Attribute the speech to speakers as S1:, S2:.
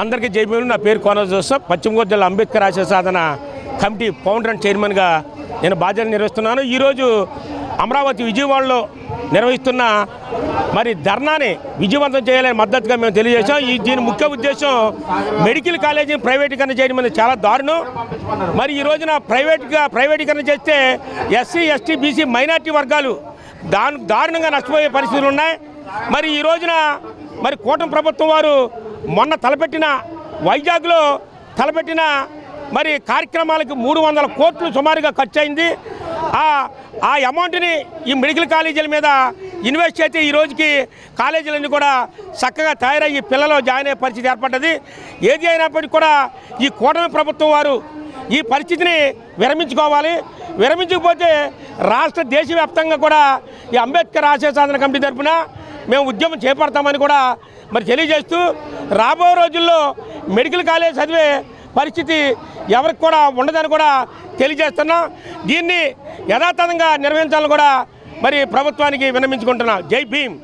S1: అందరికీ జై భీమ్. నా పేరు కోన జోసెఫ్. పశ్చిమ గోదావరి జిల్లా అంబేద్కర్ ఆశయ సాధన కమిటీ ఫౌండర్ అండ్ చైర్మన్గా నేను బాధ్యతలు నిర్వహిస్తున్నాను. ఈరోజు అమరావతి విజయవాడలో నిర్వహిస్తున్న ధర్నాని విజయవంతం చేయాలని మద్దతుగా మేము తెలియజేశాం. దీని ముఖ్య ఉద్దేశం మెడికల్ కాలేజీని ప్రైవేటీకరణ చేయడం అనేది చాలా దారుణం. ఈ రోజున ప్రైవేటీకరణ చేస్తే ఎస్సీ, ఎస్టీ, బీసీ, మైనార్టీ వర్గాలు దారుణంగా నష్టపోయే పరిస్థితులు ఉన్నాయి. ఈ రోజున కూటమి ప్రభుత్వం వారు మొన్న తలపెట్టిన వైజాగ్లో తలపెట్టిన కార్యక్రమాలకు 300 కోట్లు సుమారుగా ఖర్చు అయింది. ఆ అమౌంట్ని ఈ మెడికల్ కాలేజీల మీద ఇన్వెస్ట్ చేస్తే ఈ రోజుకి కాలేజీలన్నీ కూడా చక్కగా తయారయ్యి పిల్లలు జాయిన్ అయ్యే పరిస్థితి ఏర్పడ్డది. ఏది అయినప్పటికీ కూడా ఈ కూటమి ప్రభుత్వం వారు ఈ పరిస్థితిని విరమించుకోవాలి. విరమించకపోతే రాష్ట్ర దేశవ్యాప్తంగా కూడా ఈ అంబేద్కర్ ఆశయ సాధన కమిటీ తరఫున మేము ఉద్యమం చేపడతామని కూడా తెలియజేస్తూ, రాబోయే రోజుల్లో మెడికల్ కాలేజ్ చదివే పరిస్థితి ఎవరికి కూడా ఉండదని కూడా తెలియజేస్తున్నాం. దీన్ని యథాతథంగా నిర్వహించాలని కూడా ప్రభుత్వానికి విన్నవించుకుంటున్నాం. జై భీమ్.